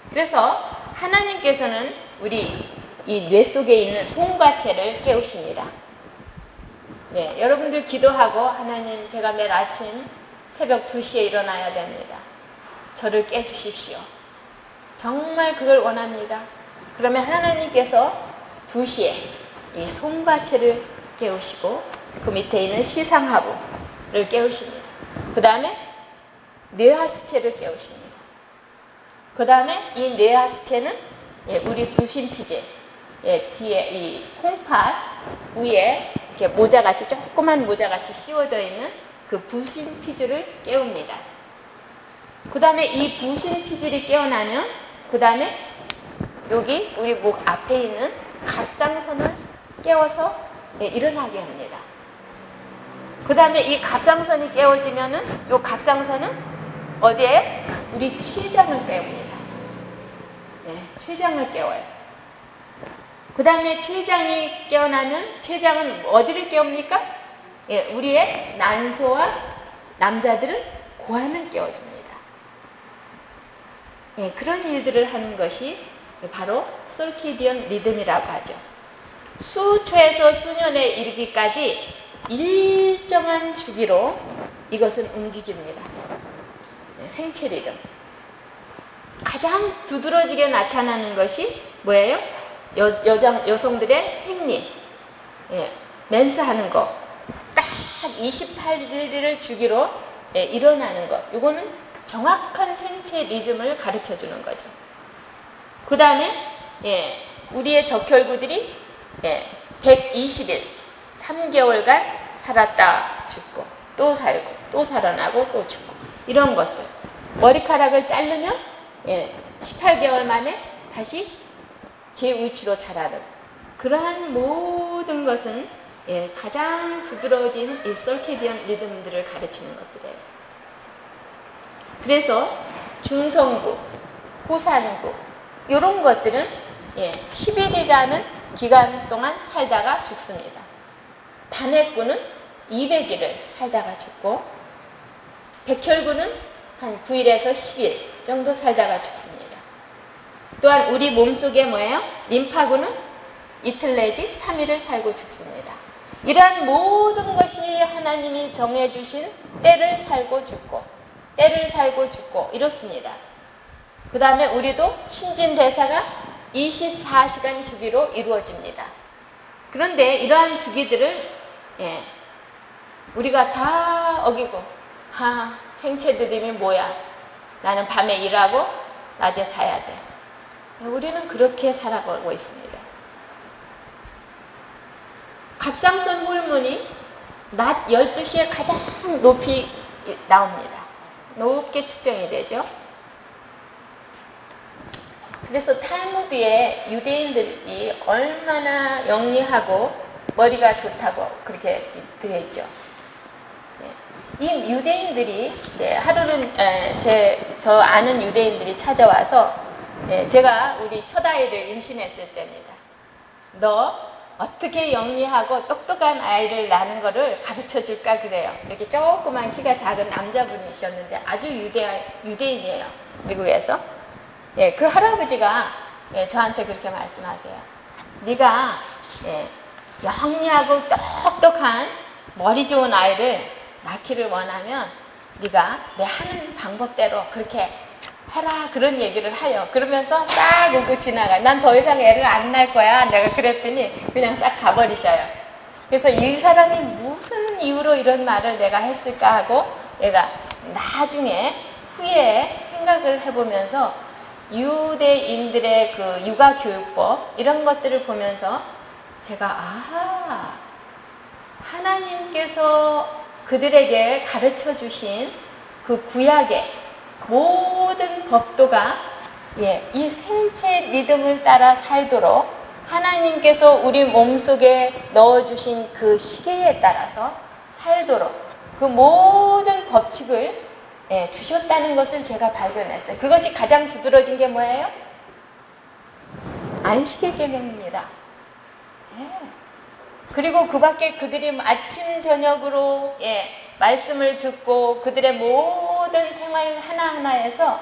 그래서 하나님께서는 우리 이 뇌 속에 있는 송과체를 깨우십니다. 네, 여러분들 기도하고 하나님 제가 내일 아침 새벽 2시에 일어나야 됩니다. 저를 깨주십시오. 정말 그걸 원합니다. 그러면 하나님께서 2시에 이 송과체를 깨우시고 그 밑에 있는 시상하부를 깨우십니다. 그 다음에 뇌하수체를 깨우십니다. 그 다음에 이 뇌하수체는 우리 부신피제 뒤에 이 콩팥 위에 이렇게 모자같이 조그만 모자같이 씌워져 있는 그 부신피질을 깨웁니다. 그 다음에 이 부신피질이 깨어나면 그 다음에 여기 우리 목 앞에 있는 갑상선을 깨워서 일어나게 합니다. 그 다음에 이 갑상선이 깨워지면은 이 갑상선은 어디에요? 우리 췌장을 깨웁니다. 네, 췌장을 깨워요. 그 다음에 췌장이 깨어나면 췌장은 어디를 깨웁니까? 예, 우리의 난소와 남자들은 고환을 깨워줍니다. 예, 그런 일들을 하는 것이 바로 서케디언 리듬이라고 하죠. 수초에서 수년에 이르기까지 일정한 주기로 이것은 움직입니다. 예, 생체 리듬. 가장 두드러지게 나타나는 것이 뭐예요? 여성들의 생리, 예, 멘스하는 거, 딱 28일을 주기로 일어나는 거. 이거는 정확한 생체 리듬을 가르쳐 주는 거죠. 그 다음에 우리의 적혈구들이 120일, 3개월간 살았다 죽고 또 살고 또 살아나고 또 죽고 이런 것들. 머리카락을 자르면 18개월 만에 다시 제 위치로 자라는 그러한 모든 것은 가장 두드러진 이 서케디언 리듬들을 가르치는 것들이에요. 그래서 중성구, 호산구 이런 것들은 10일이라는 기간 동안 살다가 죽습니다. 단핵구는 200일을 살다가 죽고 백혈구는 한 9일에서 10일 정도 살다가 죽습니다. 또한 우리 몸속에 뭐예요? 림파구는 이틀 내지 3일을 살고 죽습니다. 이러한 모든 것이 하나님이 정해주신 때를 살고 죽고 때를 살고 죽고 이렇습니다. 그 다음에 우리도 신진대사가 24시간 주기로 이루어집니다. 그런데 이러한 주기들을 우리가 다 어기고 생체 리듬이 뭐야? 나는 밤에 일하고 낮에 자야 돼. 우리는 그렇게 살아가고 있습니다. 갑상선 호르몬이 낮 12시에 가장 높이 나옵니다. 높게 측정이 되죠. 그래서 탈무드에 유대인들이 얼마나 영리하고 머리가 좋다고 그렇게 되어 있죠. 이 유대인들이 하루는 저 아는 유대인들이 찾아와서 제가 우리 첫 아이를 임신했을 때입니다. 너 어떻게 영리하고 똑똑한 아이를 낳는 거를 가르쳐 줄까 그래요. 이렇게 조그만 키가 작은 남자분이셨는데 아주 유대인이에요. 미국에서. 그 할아버지가 저한테 그렇게 말씀하세요. 네가 영리하고 똑똑한 머리 좋은 아이를 낳기를 원하면 네가 내 하는 방법대로 그렇게 해라 그런 얘기를 해요. 그러면서 싹 오고 지나가. 난 더 이상 애를 안 낳을 거야. 내가 그랬더니 그냥 싹 가버리셔요. 그래서 이 사람이 무슨 이유로 이런 말을 내가 했을까 하고 얘가 나중에 후에 생각을 해보면서 유대인들의 그 육아교육법 이런 것들을 보면서 제가 하나님께서 그들에게 가르쳐 주신 그 구약의 모든 법도가 이 생체 리듬을 따라 살도록 하나님께서 우리 몸속에 넣어주신 그 시계에 따라서 살도록 그 모든 법칙을 두셨다는 것을 제가 발견했어요. 그것이 가장 두드러진 게 뭐예요? 안식일 계명입니다. 그리고 그 밖에 그들이 아침 저녁으로 말씀을 듣고 그들의 모든 생활 하나하나에서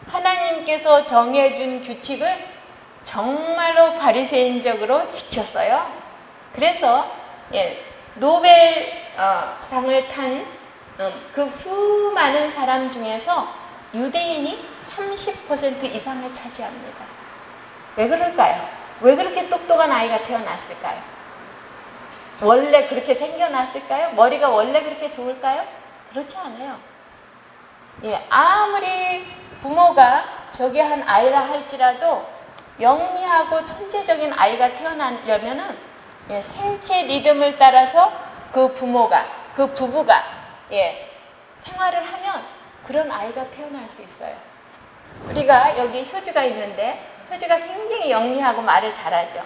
하나님께서 정해준 규칙을 정말로 바리새인적으로 지켰어요. 그래서 노벨 상을 탄 그 수많은 사람 중에서 유대인이 30% 이상을 차지합니다. 왜 그럴까요? 왜 그렇게 똑똑한 아이가 태어났을까요? 원래 그렇게 생겨났을까요? 머리가 원래 그렇게 좋을까요? 그렇지 않아요. 아무리 부모가 저기 한 아이라 할지라도 영리하고 천재적인 아이가 태어나려면은 생체 리듬을 따라서 그 부모가, 그 부부가 생활을 하면 그런 아이가 태어날 수 있어요. 우리가 여기 효주가 있는데 효주가 굉장히 영리하고 말을 잘하죠.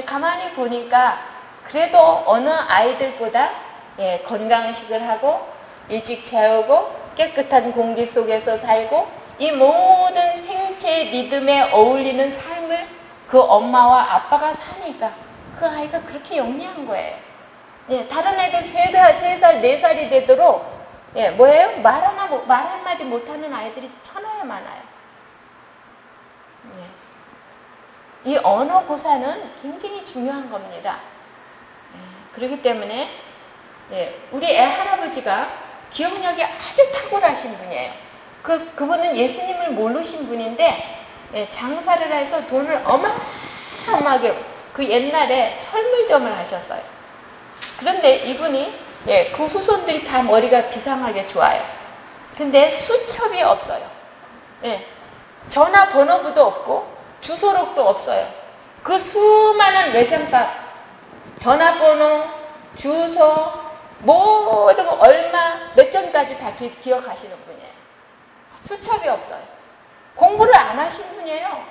가만히 보니까 그래도 어느 아이들보다 건강식을 하고 일찍 재우고 깨끗한 공기 속에서 살고 이 모든 생체 리듬에 어울리는 삶을 그 엄마와 아빠가 사니까 그 아이가 그렇게 영리한 거예요. 다른 애들 3살, 4살이 되도록 뭐예요? 말 한마디 못하는 아이들이 천하에 많아요. 이 언어 구사는 굉장히 중요한 겁니다. 그렇기 때문에 우리 애 할아버지가 기억력이 아주 탁월하신 분이에요. 그분은 예수님을 모르신 분인데 장사를 해서 돈을 어마어마하게 그 옛날에 철물점을 하셨어요. 그런데 이분이 그 후손들이 다 머리가 비상하게 좋아요. 근데 수첩이 없어요. 전화번호부도 없고 주소록도 없어요. 그 수많은 외상값, 전화번호, 주소, 모든 거 얼마, 몇 점까지 다 기억하시는 분이에요. 수첩이 없어요. 공부를 안 하신 분이에요.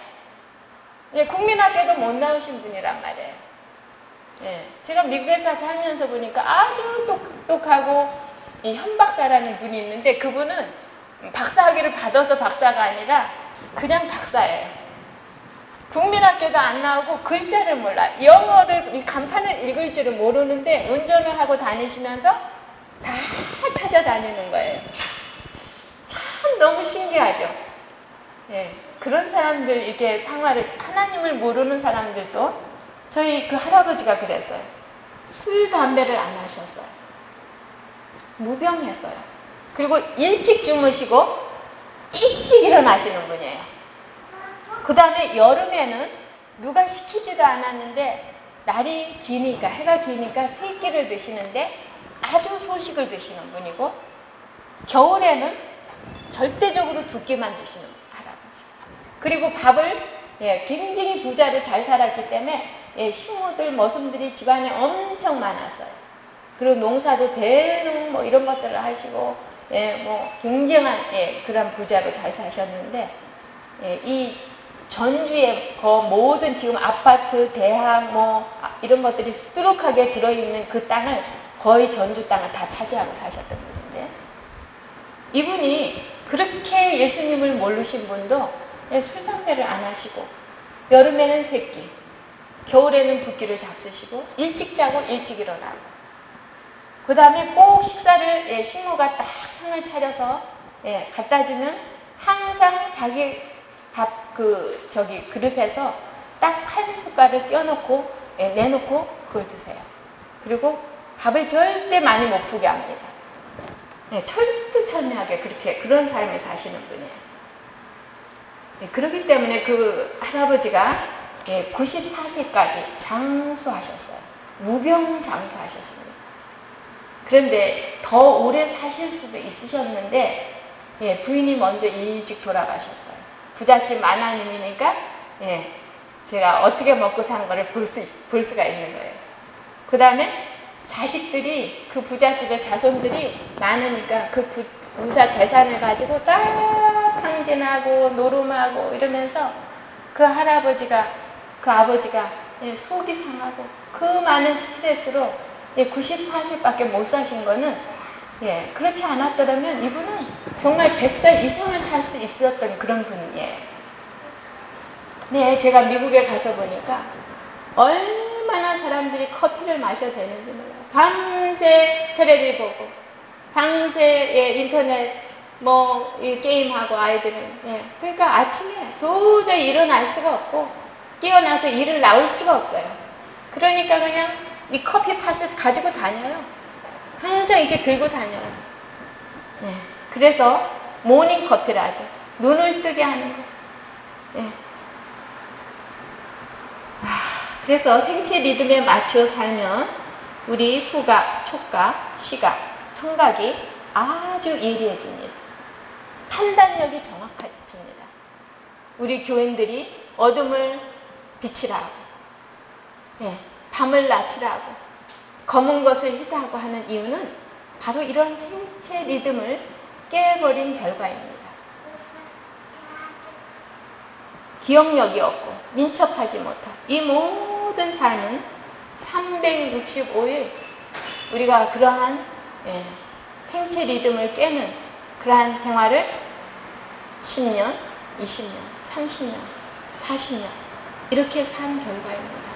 국민학교도 못 나오신 분이란 말이에요. 제가 미국에서 살면서 보니까 아주 똑똑하고 이 현박사라는 분이 있는데 그분은 박사학위를 받아서 박사가 아니라 그냥 박사예요. 국민학교도 안 나오고 글자를 몰라. 영어를 이 간판을 읽을 줄을 모르는데 운전을 하고 다니시면서 다 찾아다니는 거예요. 참 너무 신기하죠. 그런 사람들 이렇게 생활을 하나님을 모르는 사람들도 저희 그 할아버지가 그랬어요. 술, 담배를 안 하셨어요. 무병했어요. 그리고 일찍 주무시고 일찍 일어나시는 분이에요. 그 다음에 여름에는 누가 시키지도 않았는데 날이 기니까, 해가 기니까 세 끼를 드시는데 아주 소식을 드시는 분이고 겨울에는 절대적으로 2끼만 드시는 할아버지. 그리고 밥을 굉장히 부자로 잘 살았기 때문에 식모들, 머슴들이 집안에 엄청 많았어요. 그리고 농사도 대농 뭐 이런 것들을 하시고 뭐 굉장한 그런 부자로 잘 사셨는데 이 전주에 그 모든 지금 아파트, 대학 뭐 이런 것들이 수두룩하게 들어있는 그 땅을 거의 전주 땅을 다 차지하고 사셨던 분인데 이분이 그렇게 예수님을 모르신 분도 술, 담배를 안 하시고 여름에는 3끼, 겨울에는 2끼를 잡수시고 일찍 자고 일찍 일어나고 그 다음에 꼭 식사를 식모가 딱 상을 차려서 갖다 주면 항상 자기 밥 그릇에서 딱 한 숟갈을 떼어놓고 내놓고 그걸 드세요. 그리고 밥을 절대 많이 못 푸게 합니다. 철두철미하게 그런 삶을 사시는 분이에요. 그렇기 때문에 그 할아버지가 94세까지 장수하셨어요. 무병장수하셨습니다. 그런데 더 오래 사실 수도 있으셨는데 부인이 먼저 일찍 돌아가셨어요. 부잣집 마나님이니까 제가 어떻게 먹고 사는 거를 볼 수가 있는 거예요. 그 다음에 자식들이 그 부잣집의 자손들이 많으니까 그 부자 재산을 가지고 딱 항진하고 노름하고 이러면서 그 할아버지가 그 아버지가 속이 상하고 그 많은 스트레스로 94세밖에 못 사신 거는 그렇지 않았더라면 이분은 정말 100살 이상을 살 수 있었던 그런 분이에요. 제가 미국에 가서 보니까 얼마나 사람들이 커피를 마셔야 되는지 몰라요. 밤새 텔레비 보고 밤새 예, 인터넷 뭐 게임하고 아이들은 예. 그러니까 아침에 도저히 일어날 수가 없고 깨어나서 일을 나올 수가 없어요. 그러니까 그냥 이 커피팟을 가지고 다녀요. 항상 이렇게 들고 다녀요. 예. 그래서 모닝 커피라 하죠. 눈을 뜨게 하는 거. 예. 그래서 생체 리듬에 맞춰 살면 우리 후각, 촉각, 시각, 청각이 아주 예리해집니다. 판단력이 정확해집니다. 우리 교인들이 어둠을 빛이라 하고, 예, 밤을 낮이라 하고, 검은 것을 희다하고 하는 이유는 바로 이런 생체 리듬을 깨버린 결과입니다. 기억력이 없고 민첩하지 못한 이 모든 삶은 365일 우리가 그러한 예, 생체 리듬을 깨는 그러한 생활을 10년, 20년, 30년, 40년 이렇게 산 결과입니다.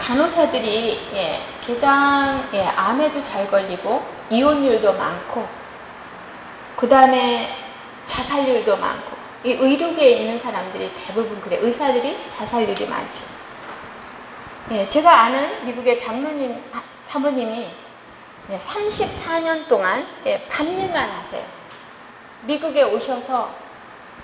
간호사들이 예, 가장 예, 암에도 잘 걸리고 이혼율도 많고 그 다음에 자살률도 많고 이 의료계에 있는 사람들이 대부분 그래. 의사들이 자살률이 많죠. 예, 제가 아는 미국의 장로님 사모님이 34년 동안 예, 밤일만 하세요. 미국에 오셔서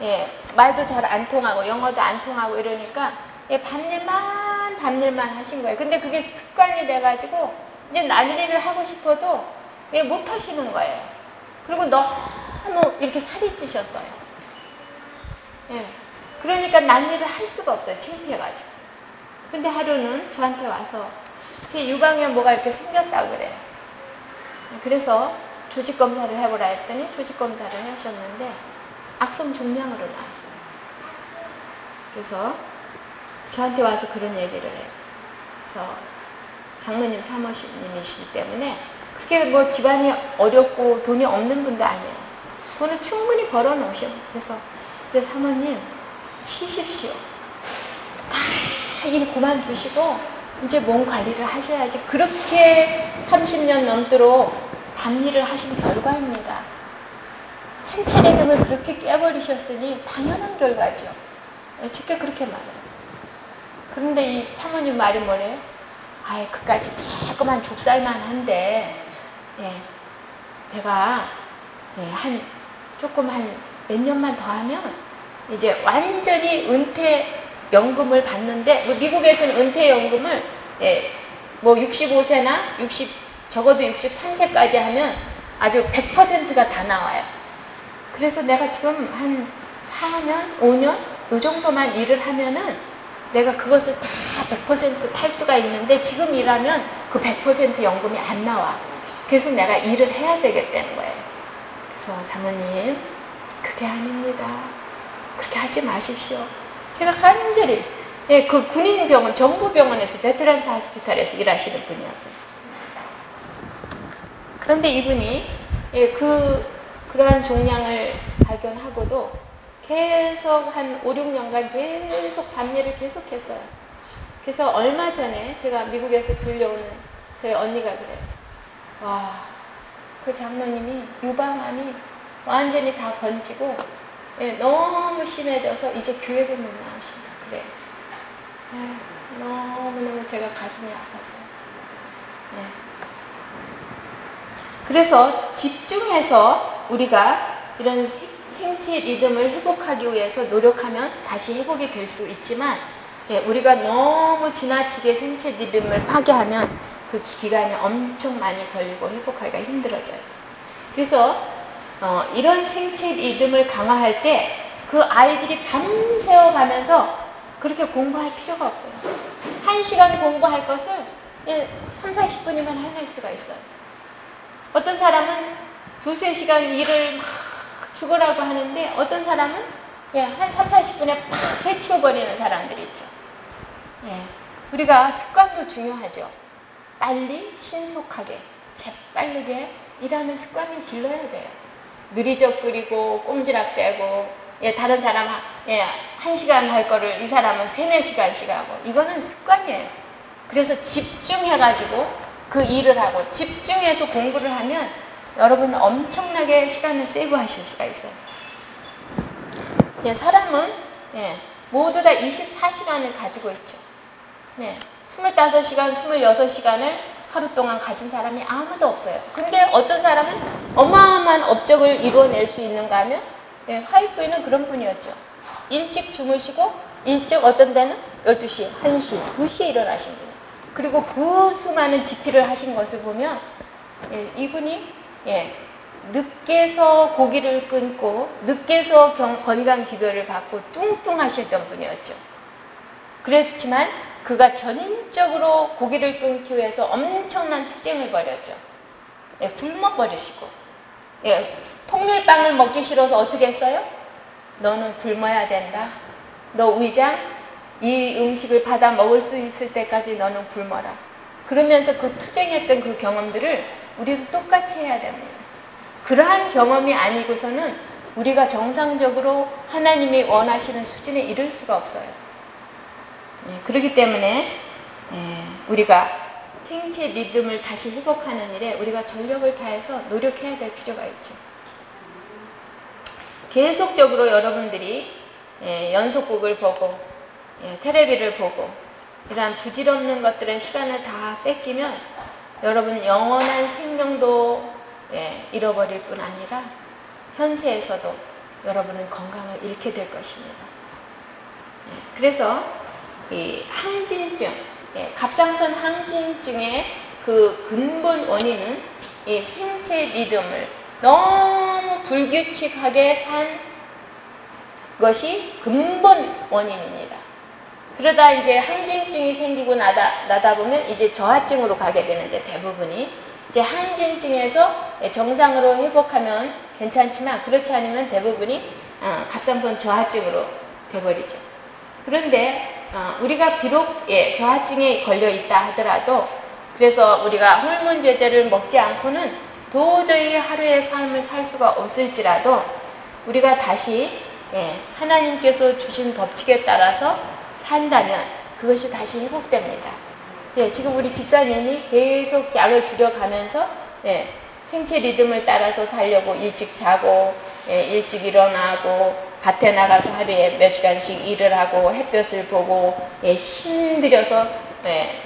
예, 말도 잘 안 통하고 영어도 안 통하고 이러니까 예, 밤일만 하신 거예요. 근데 그게 습관이 돼가지고 이제 난리를 하고 싶어도 예, 못 하시는 거예요. 그리고 너무 이렇게 살이 찌셨어요. 예, 그러니까 난리를 할 수가 없어요. 창피해가지고. 근데 하루는 저한테 와서 제 유방에 뭐가 이렇게 생겼다고 그래요. 그래서 조직검사를 해보라 했더니 조직검사를 하셨는데 악성 종양으로 나왔어요. 그래서 저한테 와서 그런 얘기를 해요. 그래서 장모님 사모님이시기 때문에 그렇게 뭐 집안이 어렵고 돈이 없는 분도 아니에요. 돈을 충분히 벌어 놓으셔. 그래서 이제 사모님 쉬십시오. 일 그만두시고 이제 몸 관리를 하셔야지. 그렇게 30년 넘도록 밤일을 하신 결과입니다. 생체 리듬을 그렇게 깨버리셨으니 당연한 결과죠. 제가 그렇게 말했어요. 그런데 이 사모님 말이 뭐래요? 아예 그까지 조그만 좁쌀만 한데 예, 내가 예, 조금 한 몇 년만 더 하면 이제 완전히 은퇴연금을 받는데 미국에서는 은퇴연금을 예, 뭐 65세나 적어도 63세까지 하면 아주 100%가 다 나와요. 그래서 내가 지금 한 4년, 5년 이 정도만 일을 하면은 내가 그것을 다 100% 탈 수가 있는데 지금 일하면 그 100% 연금이 안 나와. 그래서 내가 일을 해야 되겠다는 거예요. 그래서 사모님 그게 아닙니다. 그렇게 하지 마십시오. 제가 간절히 예, 그 군인병원 정부병원에서 베테랑스 하스피탈에서 일하시는 분이었어요. 그런데 이분이 예, 그러한 종양을 발견하고도 계속 한 5, 6년간 계속 밤일을 계속했어요. 그래서 얼마 전에 제가 미국에서 들려오는 저희 언니가 그래요. 와, 그 장모님이 유방암이 완전히 다 번지고 예, 너무 심해져서 이제 교회도 못 나오신다 그래요. 예, 너무너무 제가 가슴이 아팠어요. 예. 그래서 집중해서 우리가 이런 생체 리듬을 회복하기 위해서 노력하면 다시 회복이 될 수 있지만 예, 우리가 너무 지나치게 생체 리듬을 파괴하면 그 기간이 엄청 많이 걸리고 회복하기가 힘들어져요. 그래서 이런 생체 리듬을 강화할 때 그 아이들이 밤새워 가면서 그렇게 공부할 필요가 없어요. 1시간 공부할 것을 3, 40분이면 해낼 수가 있어요. 어떤 사람은 2, 3시간 일을 막 죽으라고 하는데 어떤 사람은 한 3, 40분에 팍 해치워버리는 사람들이 있죠. 우리가 습관도 중요하죠. 빨리 신속하게 재빠르게 일하는 습관을 길러야 돼요. 느리적거리고 꼼지락대고 다른 사람 1시간 할 거를 이 사람은 3, 4시간씩 하고 이거는 습관이에요. 그래서 집중해가지고 그 일을 하고 집중해서 공부를 하면 여러분 엄청나게 시간을 세이브하실 수가 있어요. 예, 사람은 모두 다 24시간을 가지고 있죠. 25시간, 26시간을 하루 동안 가진 사람이 아무도 없어요. 근데 어떤 사람은 어마어마한 업적을 이루어낼 수 있는가 하면 화이트보이는 그런 분이었죠. 일찍 주무시고 일찍 어떤 데는 12시, 1시, 2시에 일어나신 분이에요. 그리고 그 수많은 집필을 하신 것을 보면 이분이 늦게서 고기를 끊고 늦게서 건강 기별을 받고 뚱뚱하셨던 분이었죠. 그렇지만 그가 전적으로 고기를 끊기 위해서 엄청난 투쟁을 벌였죠. 굶어버리시고 통밀빵을 먹기 싫어서 어떻게 했어요? 너는 굶어야 된다. 너 위장 이 음식을 받아 먹을 수 있을 때까지 너는 굶어라. 그러면서 그 투쟁했던 그 경험들을 우리도 똑같이 해야 됩니다. 그러한 경험이 아니고서는 우리가 정상적으로 하나님이 원하시는 수준에 이를 수가 없어요. 그렇기 때문에 우리가 생체 리듬을 다시 회복하는 일에 우리가 전력을 다해서 노력해야 될 필요가 있죠. 계속적으로 여러분들이 연속극을 보고 텔레비를 보고 이러한 부질없는 것들의 시간을 다 뺏기면 여러분 영원한 생명도 잃어버릴 뿐 아니라 현세에서도 여러분은 건강을 잃게 될 것입니다. 그래서 이 항진증, 갑상선 항진증의 그 근본 원인은 이 생체 리듬을 너무 불규칙하게 산 것이 근본 원인입니다. 그러다 이제 항진증이 생기고 나다 보면 이제 저하증으로 가게 되는데 대부분이 이제 항진증에서 정상으로 회복하면 괜찮지만 그렇지 않으면 대부분이 갑상선 저하증으로 돼버리죠. 그런데 우리가 비록 저하증에 걸려 있다 하더라도 그래서 우리가 호르몬 제제를 먹지 않고는 도저히 하루의 삶을 살 수가 없을지라도 우리가 다시 하나님께서 주신 법칙에 따라서 산다면 그것이 다시 회복됩니다. 지금 우리 집사님이 계속 약을 줄여가면서 생체 리듬을 따라서 살려고 일찍 자고 일찍 일어나고 밭에 나가서 하루에 몇 시간씩 일을 하고 햇볕을 보고 힘들여서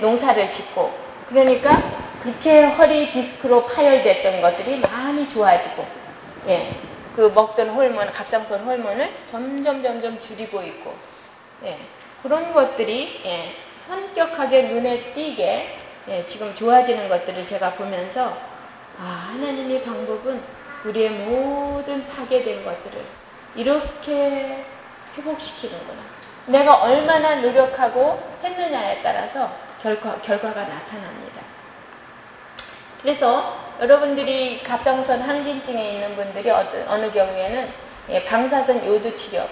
농사를 짓고 그러니까 그렇게 허리 디스크로 파열됐던 것들이 많이 좋아지고 그 먹던 호르몬, 갑상선 호르몬을 점점 줄이고 있고 그런 것들이 현격하게 눈에 띄게 지금 좋아지는 것들을 제가 보면서 하나님의 방법은 우리의 모든 파괴된 것들을 이렇게 회복시키는구나. 내가 얼마나 노력하고 했느냐에 따라서 결과가 나타납니다. 그래서 여러분들이 갑상선 항진증에 있는 분들이 어느 경우에는 방사선 요도 치료,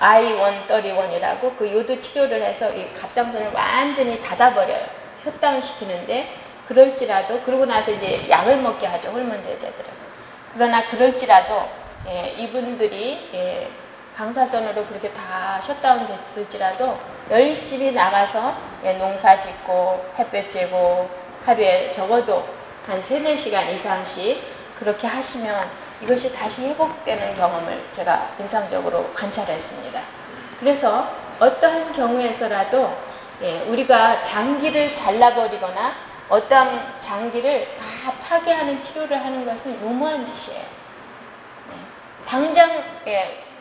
I-131이라고 그 요도 치료를 해서 이 갑상선을 완전히 닫아버려요. 효당시키는데 그럴지라도 그러고 나서 이제 약을 먹게 하죠. 호르몬 제제들은. 그러나 그럴지라도 이분들이 방사선으로 그렇게 다 셧다운 됐을지라도 열심히 나가서 농사 짓고 햇볕 쬐고 하루에 적어도 한 3-4시간 이상씩 그렇게 하시면 이것이 다시 회복되는 경험을 제가 임상적으로 관찰했습니다. 그래서 어떠한 경우에서라도 우리가 장기를 잘라버리거나 어떠한 장기를 다 파괴하는 치료를 하는 것은 무모한 짓이에요. 당장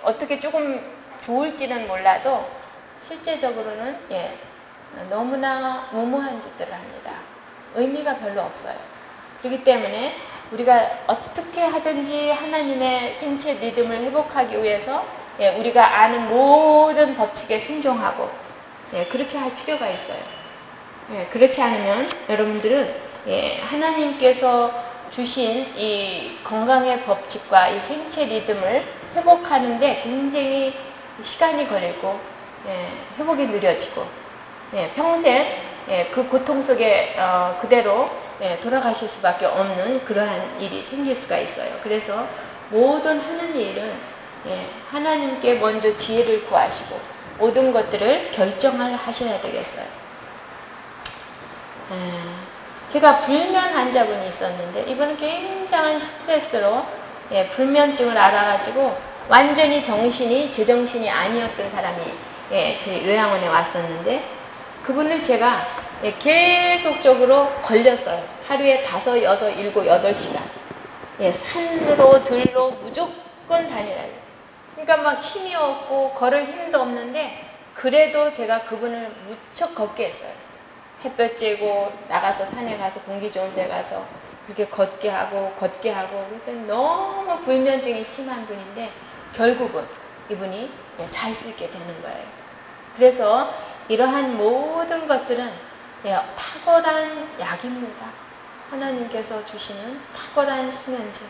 어떻게 조금 좋을지는 몰라도 실제적으로는 너무나 무모한 짓들을 합니다. 의미가 별로 없어요. 그렇기 때문에 우리가 어떻게 하든지 하나님의 생체 리듬을 회복하기 위해서 우리가 아는 모든 법칙에 순종하고 그렇게 할 필요가 있어요. 그렇지 않으면 여러분들은 하나님께서 주신 이 건강의 법칙과 이 생체 리듬을 회복하는데 굉장히 시간이 걸리고 회복이 느려지고 평생 그 고통 속에 그대로 돌아가실 수밖에 없는 그러한 일이 생길 수가 있어요. 그래서 모든 하는 일은 하나님께 먼저 지혜를 구하시고 모든 것들을 결정을 하셔야 되겠어요. 제가 불면 환자분이 있었는데 이분은 굉장한 스트레스로 불면증을 앓아가지고 완전히 정신이 제정신이 아니었던 사람이 저희 요양원에 왔었는데 그분을 제가 계속적으로 걸렸어요. 하루에 5, 6, 7, 8시간 산으로 들로 무조건 다니라요. 그러니까 막 힘이 없고 걸을 힘도 없는데 그래도 제가 그분을 무척 걷게 했어요. 햇볕 쬐고 나가서 산에 가서 공기 좋은 데 가서 그렇게 걷게 하고 그랬더니 너무 불면증이 심한 분인데 결국은 이분이 잘 수 있게 되는 거예요. 그래서 이러한 모든 것들은 탁월한 약입니다. 하나님께서 주시는 탁월한 수면제.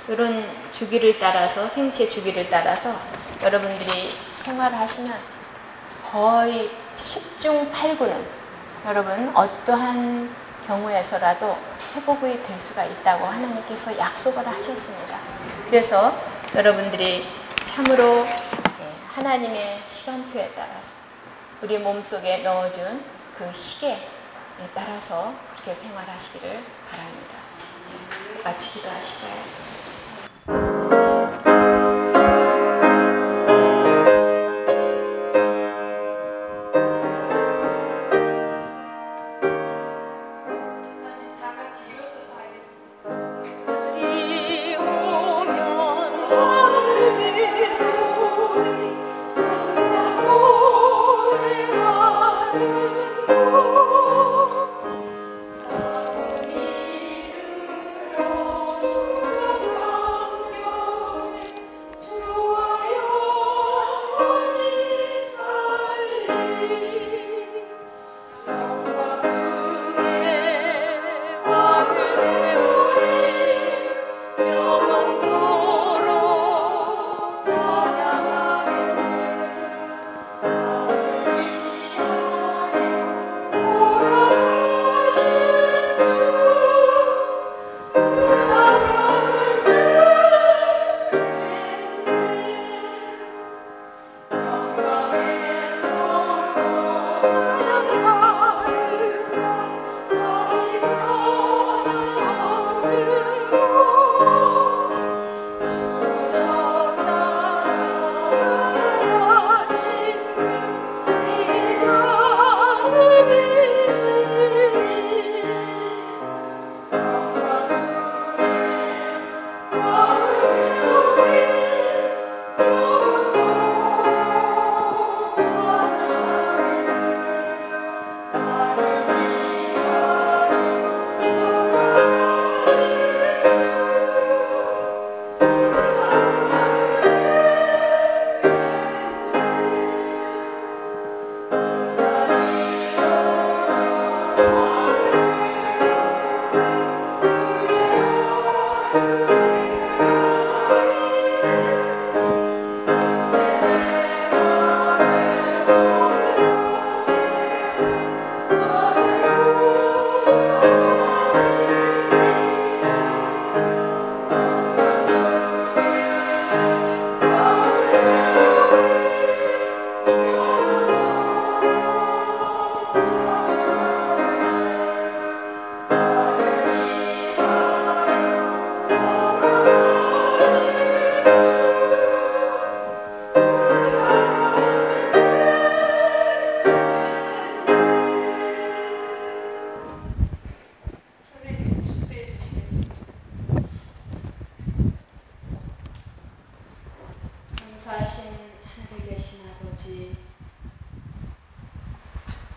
이런 주기를 따라서 생체 주기를 따라서 여러분들이 생활하시면 거의 10중 8구는 여러분 어떠한 경우에서라도 회복이 될 수가 있다고 하나님께서 약속을 하셨습니다. 그래서 여러분들이 참으로 하나님의 시간표에 따라서 우리 몸속에 넣어준 그 시계에 따라서 그렇게 생활하시기를 바랍니다. 같이 기도하실까요?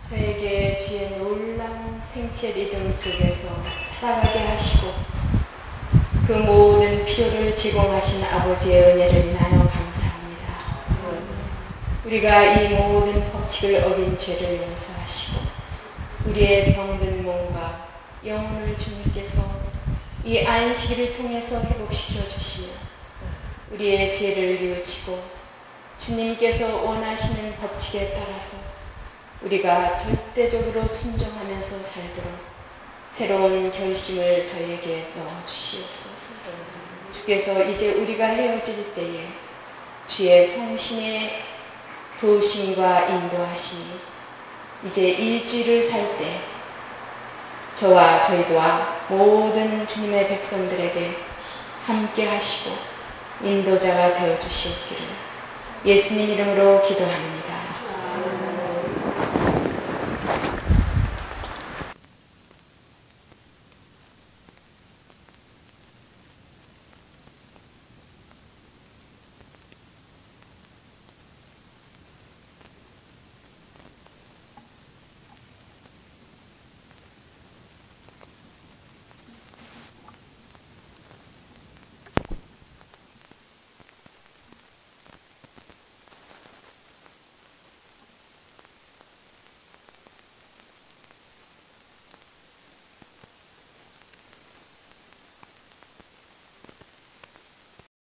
저에게 주의 놀라운 생체 리듬 속에서 살아가게 하시고 그 모든 필요를 제공하신 아버지의 은혜를 나눠 감사합니다. 우리가 이 모든 법칙을 어긴 죄를 용서하시고 우리의 병든 몸과 영혼을 주님께서 이 안식일을 통해서 회복시켜 주시며 우리의 죄를 뉘우치고 주님께서 원하시는 법칙에 따라서 우리가 절대적으로 순종하면서 살도록 새로운 결심을 저에게 넣어주시옵소서. 주께서 이제 우리가 헤어질 때에 주의 성신의 도우심과 인도하심이 이제 일주일을 살 때 저와 저희와 모든 주님의 백성들에게 함께 하시고 인도자가 되어 주시옵기를 예수님 이름으로 기도합니다.